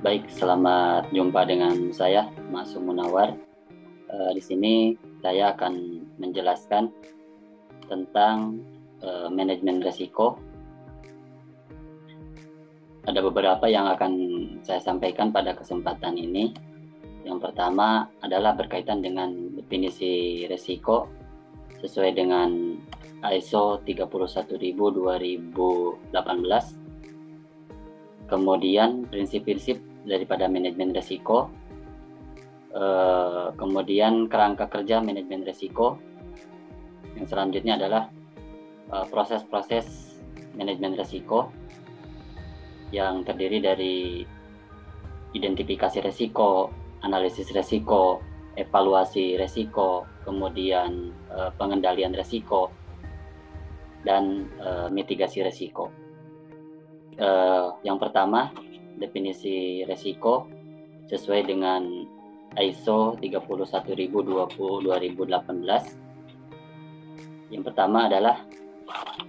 Baik, selamat jumpa dengan saya, Mas Munawar. Di sini saya akan menjelaskan tentang manajemen risiko. Ada beberapa yang akan saya sampaikan pada kesempatan ini. Yang pertama adalah berkaitan dengan definisi risiko sesuai dengan ISO 31000/2018. Kemudian prinsip-prinsip daripada manajemen risiko, kemudian kerangka kerja manajemen risiko. Yang selanjutnya adalah proses-proses manajemen risiko yang terdiri dari identifikasi risiko, analisis risiko, evaluasi risiko, kemudian pengendalian risiko, dan mitigasi risiko. Yang pertama, definisi risiko sesuai dengan ISO 31000/2018. Yang pertama adalah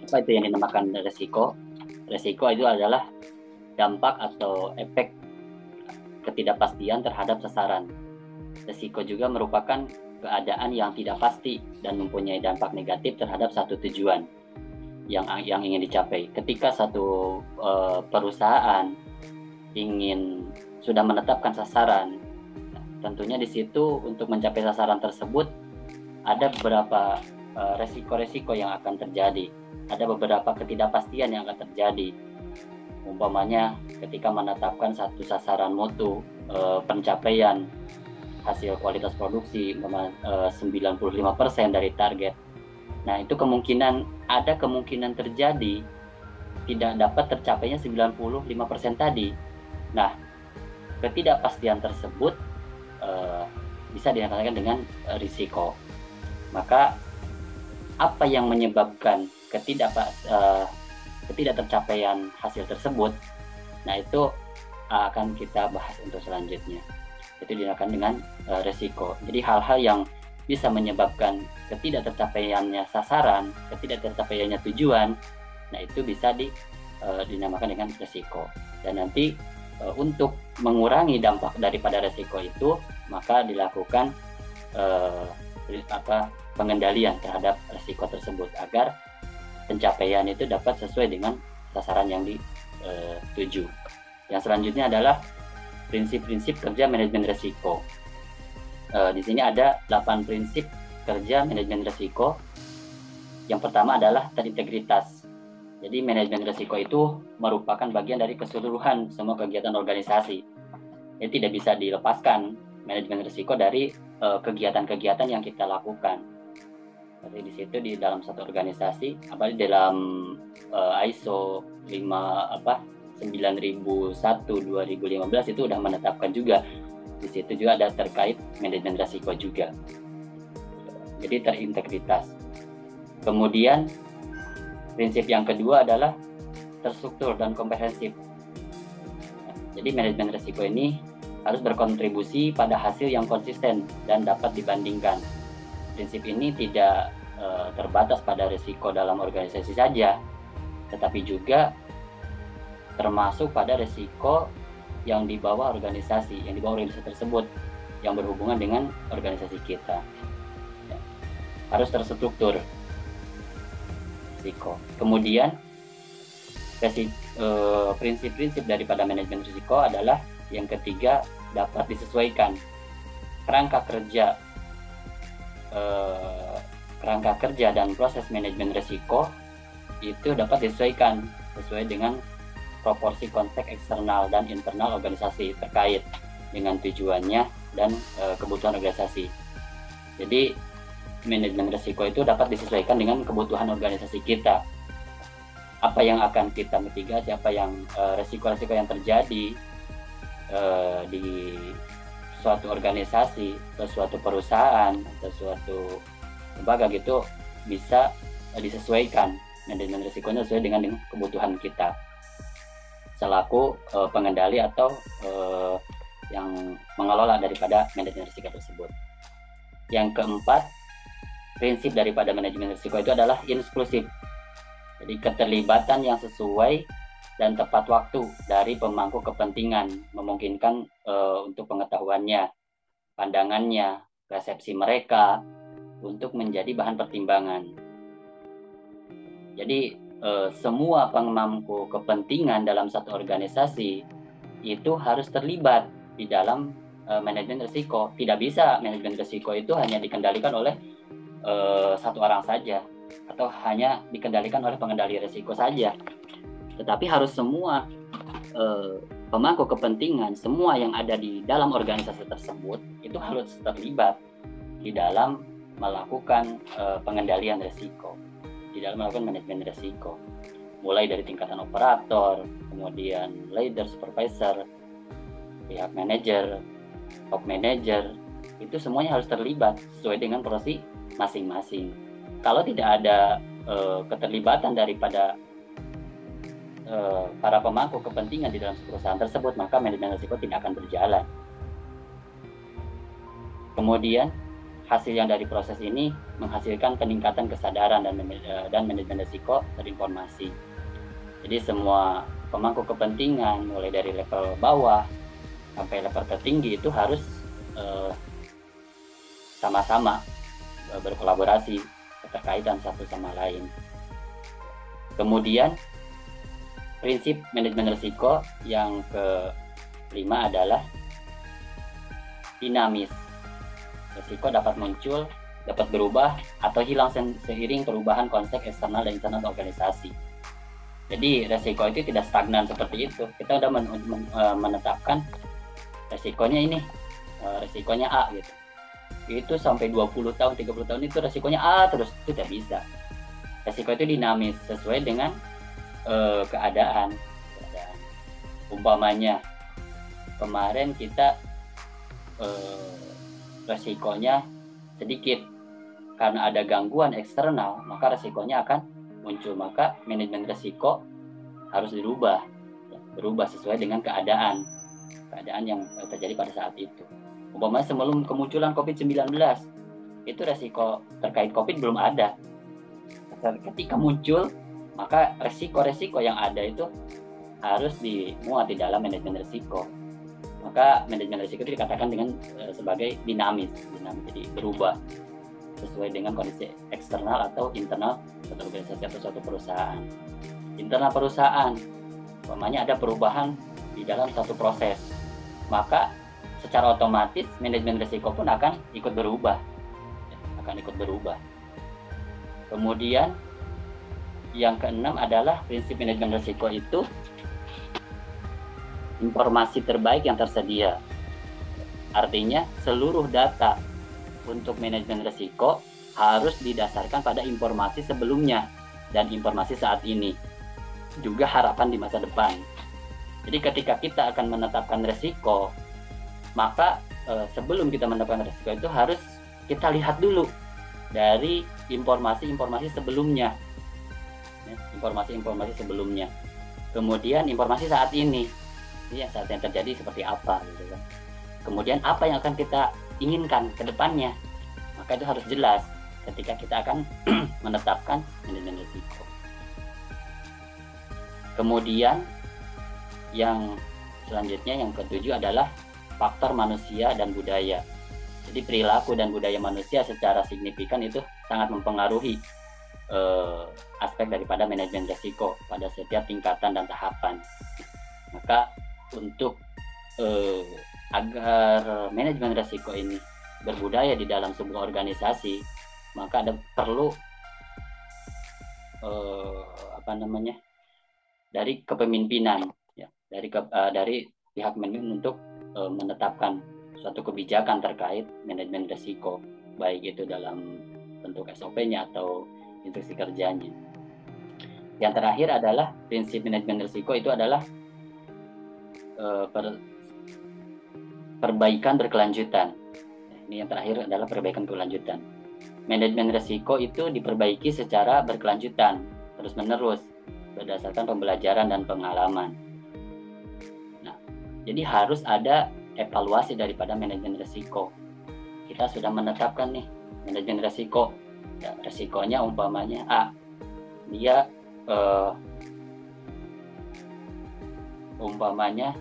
apa itu yang dinamakan risiko? Risiko itu adalah dampak atau efek ketidakpastian terhadap sasaran. Risiko juga merupakan keadaan yang tidak pasti dan mempunyai dampak negatif terhadap satu tujuan yang ingin dicapai. Ketika satu perusahaan sudah menetapkan sasaran, tentunya di situ untuk mencapai sasaran tersebut ada beberapa resiko-resiko yang akan terjadi, ada beberapa ketidakpastian yang akan terjadi. Umpamanya ketika menetapkan satu sasaran mutu, pencapaian hasil kualitas produksi 95% dari target. Nah, itu ada kemungkinan terjadi tidak dapat tercapainya 95% tadi. Nah, ketidakpastian tersebut bisa dinamakan dengan risiko. Maka apa yang menyebabkan ketidaktercapaian hasil tersebut? Nah, itu akan kita bahas untuk selanjutnya. Itu dinamakan dengan risiko. Jadi hal-hal yang bisa menyebabkan ketidaktercapaiannya sasaran, ketidaktercapaiannya tujuan, nah itu bisa dinamakan dengan risiko. Dan nanti untuk mengurangi dampak daripada risiko itu, maka dilakukan pengendalian terhadap risiko tersebut agar pencapaian itu dapat sesuai dengan sasaran yang dituju. Yang selanjutnya adalah prinsip-prinsip kerja manajemen risiko. Di sini ada 8 prinsip kerja manajemen risiko. Yang pertama adalah terintegritas. Jadi manajemen risiko itu merupakan bagian dari keseluruhan semua kegiatan organisasi. Jadi tidak bisa dilepaskan manajemen risiko dari kegiatan-kegiatan yang kita lakukan. Jadi di situ di dalam satu organisasi, apalagi dalam ISO 9001/2015 itu sudah menetapkan juga. Di situ juga ada terkait manajemen risiko juga. Jadi terintegritas. Kemudian prinsip yang kedua adalah terstruktur dan komprehensif. Jadi manajemen risiko ini harus berkontribusi pada hasil yang konsisten dan dapat dibandingkan. Prinsip ini tidak terbatas pada risiko dalam organisasi saja, tetapi juga termasuk pada risiko yang dibawa organisasi tersebut yang berhubungan dengan organisasi kita. Harus terstruktur risiko. Kemudian prinsip-prinsip daripada manajemen risiko adalah yang ketiga, dapat disesuaikan. Kerangka kerja dan proses manajemen risiko itu dapat disesuaikan sesuai dengan proporsi konteks eksternal dan internal organisasi terkait dengan tujuannya dan kebutuhan organisasi. Jadi manajemen risiko itu dapat disesuaikan dengan kebutuhan organisasi kita. Apa yang akan kita mitigasi, apa yang risiko-risiko yang terjadi di suatu organisasi atau suatu perusahaan atau suatu lembaga gitu bisa disesuaikan. Manajemen risikonya sesuai dengan kebutuhan kita selaku pengendali atau yang mengelola daripada manajemen risiko tersebut. Yang keempat, prinsip daripada manajemen risiko itu adalah inklusif. Jadi keterlibatan yang sesuai dan tepat waktu dari pemangku kepentingan, memungkinkan untuk pengetahuannya, pandangannya, persepsi mereka untuk menjadi bahan pertimbangan. Jadi semua pemangku kepentingan dalam satu organisasi itu harus terlibat di dalam manajemen risiko. Tidak bisa manajemen risiko itu hanya dikendalikan oleh satu orang saja atau hanya dikendalikan oleh pengendali risiko saja, tetapi harus semua pemangku kepentingan, semua yang ada di dalam organisasi tersebut itu harus terlibat di dalam melakukan pengendalian risiko, di dalam melakukan manajemen risiko, mulai dari tingkatan operator, kemudian leader, supervisor, pihak manajer, top manager, itu semuanya harus terlibat sesuai dengan porsi masing-masing. Kalau tidak ada keterlibatan daripada para pemangku kepentingan di dalam perusahaan tersebut, maka manajemen risiko tidak akan berjalan. Kemudian hasil yang dari proses ini menghasilkan peningkatan kesadaran dan manajemen risiko berinformasi. Jadi semua pemangku kepentingan mulai dari level bawah sampai level tertinggi itu harus sama-sama berkolaborasi, keterkaitan satu sama lain. Kemudian prinsip manajemen risiko yang kelima adalah dinamis. Risiko dapat muncul, dapat berubah, atau hilang seiring perubahan konsep eksternal dan internal organisasi. Jadi risiko itu tidak stagnan seperti itu. Kita sudah menetapkan risikonya ini, risikonya A gitu. Itu sampai 20 tahun, 30 tahun itu risikonya A terus, itu tidak bisa. Risiko itu dinamis sesuai dengan keadaan. Umpamanya kemarin kita resikonya sedikit karena ada gangguan eksternal, maka resikonya akan muncul. Maka manajemen resiko harus berubah sesuai dengan keadaan yang terjadi pada saat itu. Umpamanya sebelum kemunculan COVID-19 itu resiko terkait COVID belum ada. Ketika muncul, maka resiko-resiko yang ada itu harus dimuat di dalam manajemen risiko. Maka manajemen risiko itu dikatakan dengan sebagai dinamis, jadi berubah sesuai dengan kondisi eksternal atau internal suatu organisasi atau suatu perusahaan. Internal perusahaan, umpamanya ada perubahan di dalam satu proses, maka secara otomatis manajemen risiko pun akan ikut berubah. Kemudian yang keenam adalah prinsip manajemen risiko itu informasi terbaik yang tersedia. Artinya seluruh data untuk manajemen risiko harus didasarkan pada informasi sebelumnya dan informasi saat ini, juga harapan di masa depan. Jadi ketika kita akan menetapkan risiko, maka sebelum kita menetapkan risiko itu harus kita lihat dulu dari informasi-informasi sebelumnya. Informasi-informasi sebelumnya. Kemudian informasi saat ini, saat yang terjadi seperti apa gitu kan. Kemudian apa yang akan kita inginkan ke depannya, maka itu harus jelas ketika kita akan menetapkan manajemen risiko. Kemudian yang selanjutnya, yang ketujuh adalah faktor manusia dan budaya. Jadi perilaku dan budaya manusia secara signifikan itu sangat mempengaruhi aspek daripada manajemen risiko pada setiap tingkatan dan tahapan. Maka untuk agar manajemen risiko ini berbudaya di dalam sebuah organisasi, maka perlu dari kepemimpinan, dari pihak manajemen untuk menetapkan suatu kebijakan terkait manajemen risiko, baik itu dalam bentuk SOP-nya atau instruksi kerjanya. Yang terakhir adalah prinsip manajemen risiko itu adalah perbaikan berkelanjutan. Ini yang terakhir adalah perbaikan berkelanjutan. Manajemen risiko itu diperbaiki secara berkelanjutan, terus-menerus, berdasarkan pembelajaran dan pengalaman. Nah, jadi harus ada evaluasi daripada manajemen risiko. Kita sudah menetapkan nih manajemen risiko. Ya, risikonya umpamanya A, dia umpamanya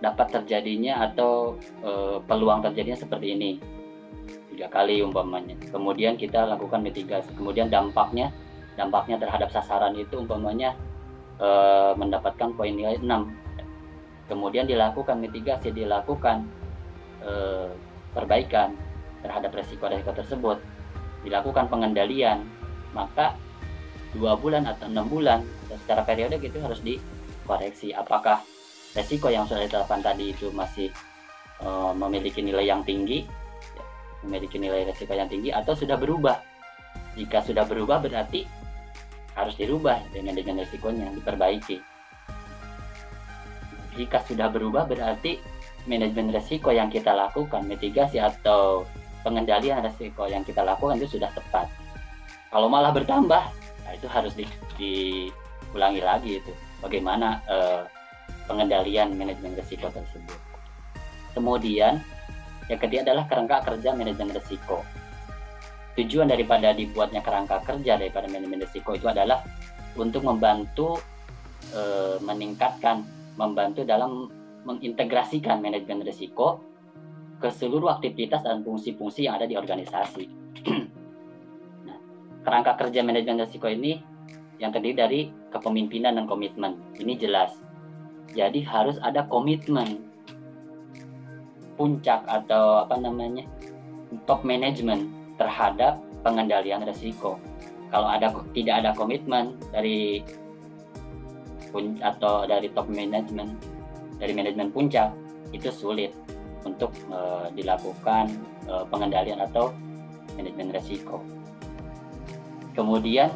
dapat terjadinya atau peluang terjadinya seperti ini 3 kali umpamanya. Kemudian kita lakukan mitigasi. Kemudian dampaknya terhadap sasaran itu umpamanya mendapatkan poin nilai 6. Kemudian dilakukan mitigasi, dilakukan perbaikan terhadap resiko-resiko tersebut, dilakukan pengendalian, maka 2 bulan atau 6 bulan secara periode gitu harus dikoreksi apakah resiko yang sudah ditetapkan tadi itu masih memiliki nilai yang tinggi, memiliki nilai resiko yang tinggi, atau sudah berubah. Jika sudah berubah berarti harus dirubah manajemen resikonya, diperbaiki. Jika sudah berubah berarti manajemen resiko yang kita lakukan, mitigasi atau pengendalian resiko yang kita lakukan itu sudah tepat. Kalau malah bertambah, nah itu harus diulangi lagi itu bagaimana pengendalian manajemen risiko tersebut. Kemudian yang ketiga adalah kerangka kerja manajemen risiko. Tujuan daripada dibuatnya kerangka kerja daripada manajemen risiko itu adalah untuk membantu membantu dalam mengintegrasikan manajemen risiko ke seluruh aktivitas dan fungsi-fungsi yang ada di organisasi. Nah, kerangka kerja manajemen risiko ini yang terdiri dari kepemimpinan dan komitmen. Ini jelas. Jadi harus ada komitmen puncak atau top management terhadap pengendalian risiko. Kalau tidak ada komitmen dari top management, dari manajemen puncak, itu sulit untuk dilakukan pengendalian atau manajemen risiko. Kemudian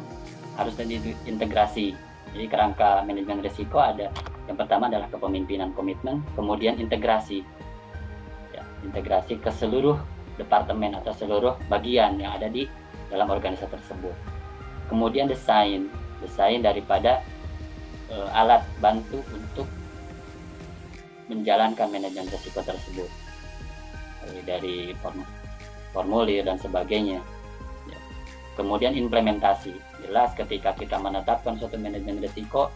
harus terintegrasi. Jadi kerangka manajemen risiko ada, yang pertama adalah kepemimpinan komitmen, kemudian integrasi. Ya, integrasi ke seluruh departemen atau seluruh bagian yang ada di dalam organisasi tersebut. Kemudian desain daripada alat bantu untuk menjalankan manajemen risiko tersebut, dari formulir dan sebagainya. Ya. Kemudian implementasi, jelas ketika kita menetapkan suatu manajemen risiko,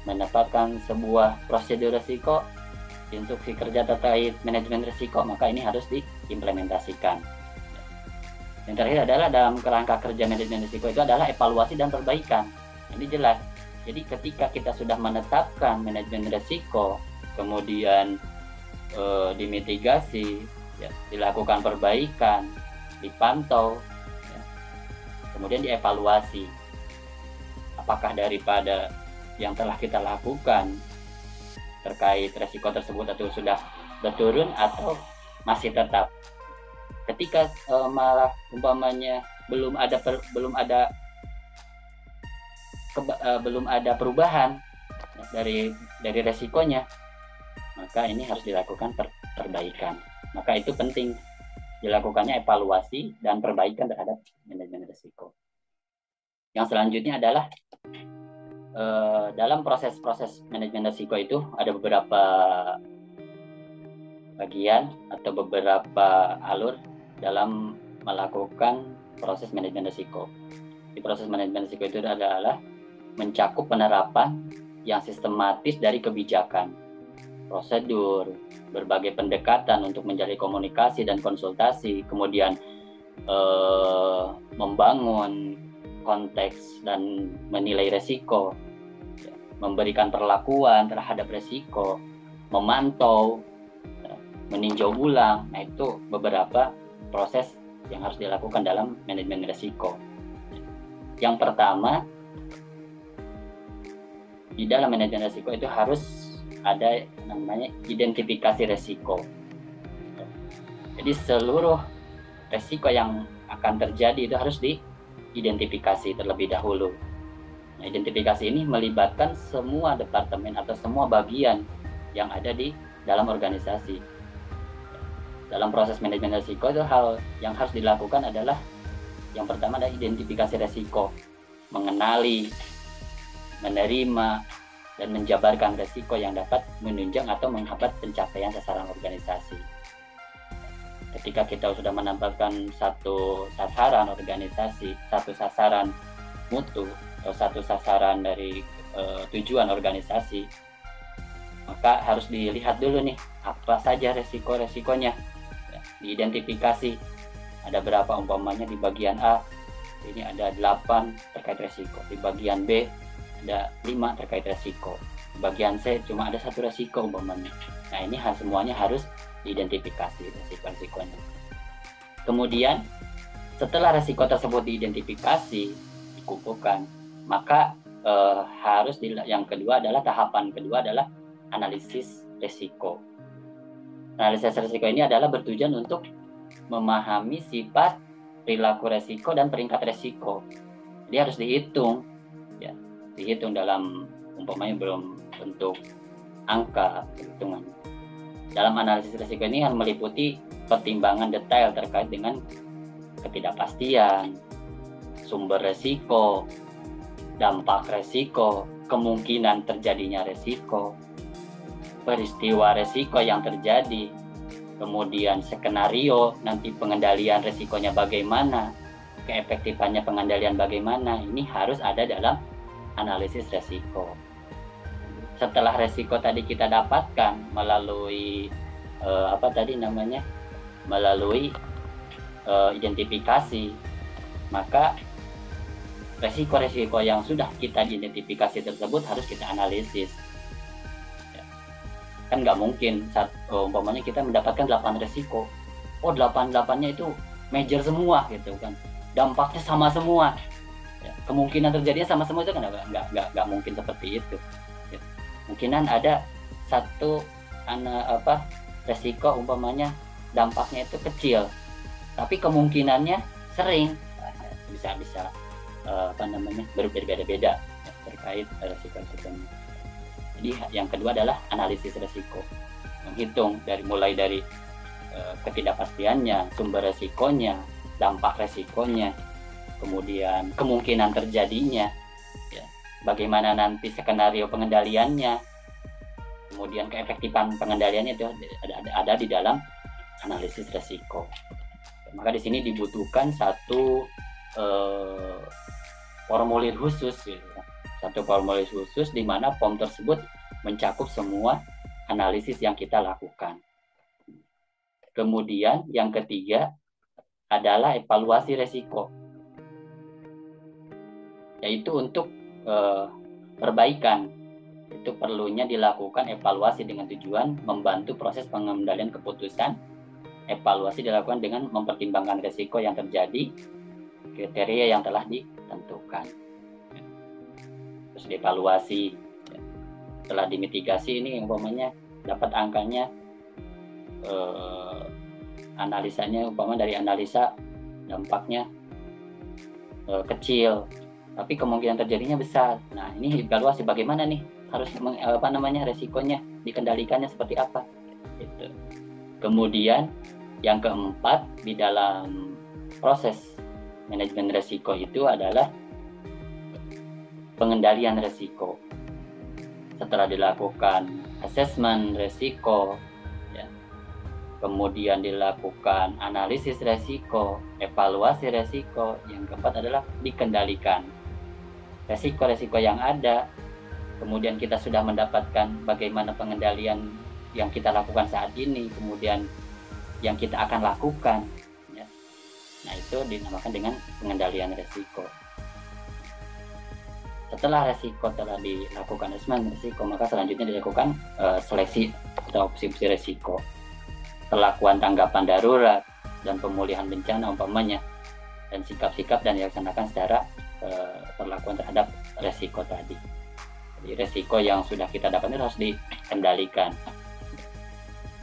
menetapkan sebuah prosedur risiko, instruksi kerja terkait manajemen risiko, maka ini harus diimplementasikan. Yang terakhir adalah dalam kerangka kerja manajemen risiko itu adalah evaluasi dan perbaikan. Ini jelas. Jadi ketika kita sudah menetapkan manajemen risiko, kemudian dimitigasi, ya, dilakukan perbaikan, dipantau, ya, kemudian dievaluasi apakah daripada yang telah kita lakukan terkait risiko tersebut atau sudah berturun atau masih tetap. Ketika malah umpamanya belum ada perubahan dari resikonya, maka ini harus dilakukan perbaikan. Maka itu penting dilakukannya evaluasi dan perbaikan terhadap manajemen risiko. Yang selanjutnya adalah dalam proses manajemen risiko itu ada beberapa bagian atau beberapa alur dalam melakukan proses manajemen risiko. Di proses manajemen risiko itu adalah mencakup penerapan yang sistematis dari kebijakan, prosedur, berbagai pendekatan untuk menjalin komunikasi dan konsultasi, kemudian membangun konteks dan menilai resiko, memberikan perlakuan terhadap resiko, memantau, meninjau ulang. Nah, itu beberapa proses yang harus dilakukan dalam manajemen resiko. Yang pertama, di dalam manajemen resiko itu harus ada namanya identifikasi resiko. Jadi seluruh resiko yang akan terjadi itu harus diidentifikasi terlebih dahulu. Nah, identifikasi ini melibatkan semua departemen atau semua bagian yang ada di dalam organisasi. Dalam proses manajemen resiko itu hal yang harus dilakukan adalah yang pertama adalah identifikasi resiko, mengenali, menerima, dan menjabarkan resiko yang dapat menunjang atau menghambat pencapaian sasaran organisasi. Ketika kita sudah menempatkan satu sasaran organisasi, satu sasaran mutu, atau satu sasaran dari tujuan organisasi, maka harus dilihat dulu nih apa saja resiko-resikonya, ya, diidentifikasi. Ada berapa, umpamanya di bagian A ini ada 8 terkait resiko, di bagian B ada 5 terkait resiko, di bagian C cuma ada 1 resiko umpamanya. Nah ini semuanya harus diidentifikasi resiko-resikonya. Kemudian setelah resiko tersebut diidentifikasi, dikumpulkan, maka harus yang kedua adalah tahapan kedua adalah analisis resiko. Analisis resiko ini adalah bertujuan untuk memahami sifat, perilaku resiko, dan peringkat resiko. Jadi harus dihitung, ya, dihitung dalam umpamanya belum bentuk angka perhitungan. Dalam analisis resiko ini akan meliputi pertimbangan detail terkait dengan ketidakpastian, sumber resiko, dampak resiko, kemungkinan terjadinya resiko, peristiwa resiko yang terjadi, kemudian skenario nanti pengendalian resikonya bagaimana, keefektifannya pengendalian bagaimana. Ini harus ada dalam analisis resiko. Setelah resiko tadi kita dapatkan melalui melalui identifikasi, maka resiko-resiko yang sudah kita identifikasi tersebut harus kita analisis. Kan nggak mungkin umpamanya kita mendapatkan 8 resiko, 8-8-nya itu major semua gitu kan, dampaknya sama semua, ya, kemungkinan terjadinya sama semua, itu kan nggak mungkin seperti itu, ya. Mungkinan ada satu resiko umpamanya dampaknya itu kecil tapi kemungkinannya sering, bisa berbeda-beda, ya, terkait resiko-resikonya. Jadi yang kedua adalah analisis resiko, menghitung mulai dari ketidakpastiannya, sumber resikonya, dampak resikonya, kemudian kemungkinan terjadinya, ya, bagaimana nanti skenario pengendaliannya, kemudian keefektifan pengendaliannya itu ada di dalam analisis resiko. Maka di sini dibutuhkan satu formulir khusus, gitu. Satu formulir khusus di mana form tersebut mencakup semua analisis yang kita lakukan. Kemudian yang ketiga adalah evaluasi resiko, yaitu untuk perbaikan. Itu perlunya dilakukan evaluasi dengan tujuan membantu proses pengendalian keputusan. Evaluasi dilakukan dengan mempertimbangkan resiko yang terjadi, kriteria yang telah ditentukan. Terus dievaluasi, setelah dimitigasi ini umpamanya dapat angkanya, analisanya umpamanya dari analisa dampaknya kecil tapi kemungkinan terjadinya besar. Nah ini evaluasi bagaimana nih harus resikonya dikendalikannya seperti apa gitu. Kemudian yang keempat di dalam proses manajemen resiko itu adalah pengendalian resiko. Setelah dilakukan asesmen resiko, ya, kemudian dilakukan analisis resiko, evaluasi resiko, yang keempat adalah dikendalikan resiko-resiko yang ada. Kemudian kita sudah mendapatkan bagaimana pengendalian yang kita lakukan saat ini, kemudian yang kita akan lakukan, ya. Nah itu dinamakan dengan pengendalian resiko. Setelah resiko telah dilakukan asesmen resiko, maka selanjutnya dilakukan seleksi atau opsi-opsi resiko, perlakuan tanggapan darurat dan pemulihan bencana umpamanya, dan sikap-sikap dan dilaksanakan secara perlakuan terhadap resiko tadi. Jadi resiko yang sudah kita dapatkan harus dikendalikan.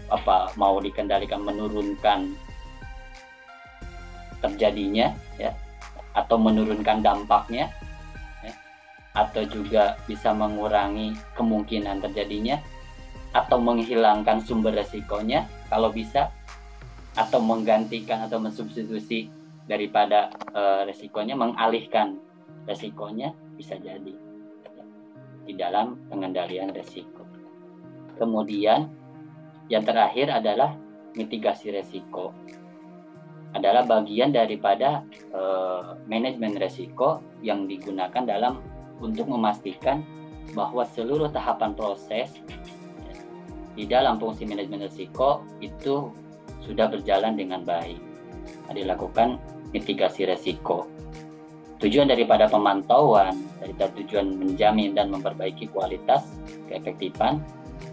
Apa mau dikendalikan menurunkan terjadinya, ya, atau menurunkan dampaknya, ya, atau juga bisa mengurangi kemungkinan terjadinya, atau menghilangkan sumber resikonya kalau bisa, atau menggantikan atau mensubstitusi daripada resikonya, mengalihkan resikonya, bisa jadi di dalam pengendalian resiko. Kemudian yang terakhir adalah mitigasi resiko, adalah bagian daripada manajemen resiko yang digunakan untuk memastikan bahwa seluruh tahapan proses di dalam fungsi manajemen risiko itu sudah berjalan dengan baik. Dilakukan mitigasi risiko. Tujuan daripada pemantauan, dari tujuan menjamin dan memperbaiki kualitas, keefektifan,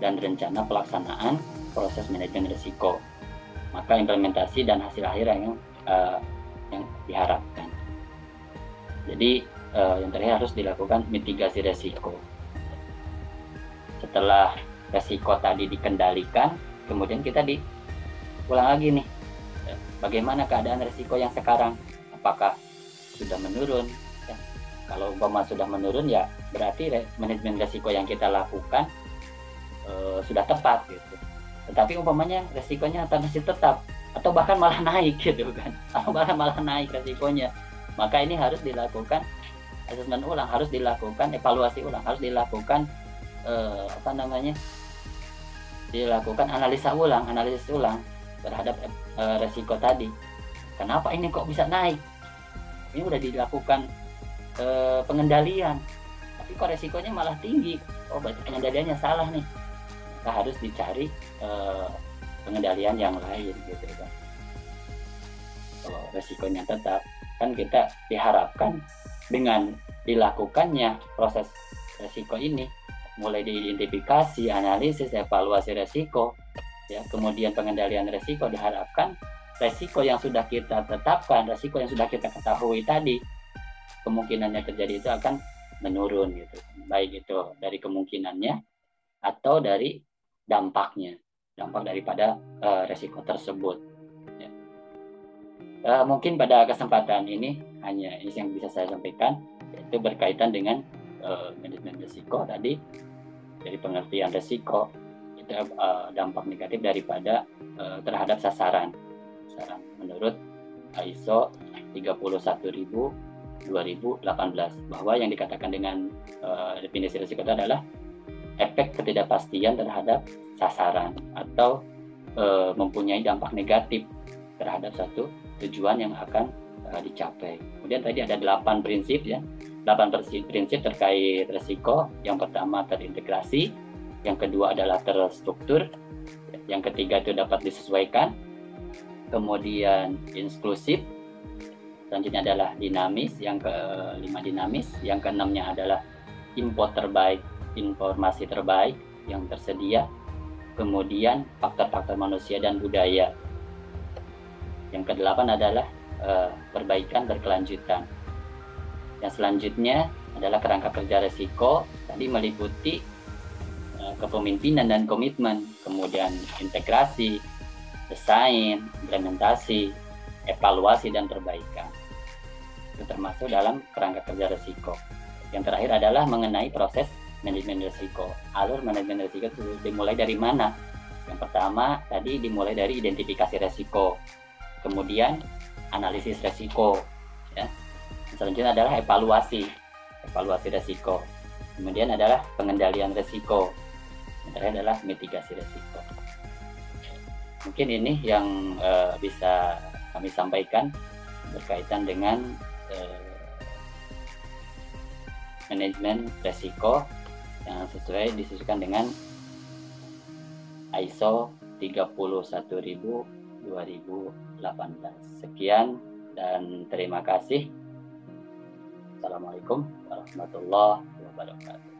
dan rencana pelaksanaan proses manajemen risiko. Maka implementasi dan hasil akhir yang diharapkan. Jadi yang terakhir harus dilakukan mitigasi risiko. Setelah risiko tadi dikendalikan, kemudian kita ulang lagi nih, bagaimana keadaan risiko yang sekarang, apakah sudah menurun ya? Kalau umpama sudah menurun ya berarti manajemen risiko yang kita lakukan sudah tepat gitu. Tetapi umpamanya risikonya masih tetap atau bahkan malah naik gitu kan, atau malah naik risikonya, maka ini harus dilakukan asesmen ulang, harus dilakukan evaluasi ulang, harus dilakukan dilakukan analisis ulang terhadap risiko tadi. Kenapa ini kok bisa naik? Ini udah dilakukan pengendalian, tapi kok resikonya malah tinggi. Oh, berarti pengendaliannya salah nih. Maka harus dicari pengendalian yang lain gitu kan. Kalau resikonya tetap, kan kita diharapkan dengan dilakukannya proses resiko ini, mulai diidentifikasi, analisis, evaluasi resiko, ya, kemudian pengendalian resiko, diharapkan resiko yang sudah kita tetapkan, resiko yang sudah kita ketahui tadi, kemungkinannya terjadi itu akan menurun gitu. Baik itu dari kemungkinannya atau dari dampak daripada resiko tersebut. Ya. Mungkin pada kesempatan ini hanya ini yang bisa saya sampaikan, yaitu berkaitan dengan manajemen resiko tadi, dari pengertian resiko, itu dampak negatif daripada terhadap sasaran menurut ISO 31000/2018, bahwa yang dikatakan dengan definisi risiko itu adalah efek ketidakpastian terhadap sasaran atau mempunyai dampak negatif terhadap satu tujuan yang akan dicapai. Kemudian tadi ada 8 prinsip ya, 8 prinsip terkait risiko. Yang pertama terintegrasi, yang kedua adalah terstruktur, yang ketiga itu dapat disesuaikan, kemudian inklusif, selanjutnya adalah dinamis, yang kelima dinamis, yang keenamnya adalah informasi terbaik yang tersedia, kemudian faktor-faktor manusia dan budaya, yang kedelapan adalah perbaikan berkelanjutan, yang selanjutnya adalah kerangka kerja risiko, tadi meliputi kepemimpinan dan komitmen, kemudian integrasi, desain, implementasi, evaluasi, dan perbaikan. Itu termasuk dalam kerangka kerja risiko. Yang terakhir adalah mengenai proses manajemen risiko. Alur manajemen risiko itu dimulai dari mana? Yang pertama tadi dimulai dari identifikasi risiko, kemudian analisis risiko, ya. Selanjutnya adalah evaluasi risiko, kemudian adalah pengendalian risiko, yang terakhir adalah mitigasi risiko. Mungkin ini yang bisa kami sampaikan berkaitan dengan manajemen risiko yang disesuaikan dengan ISO 31000/2018. Sekian dan terima kasih. Assalamualaikum warahmatullahi wabarakatuh.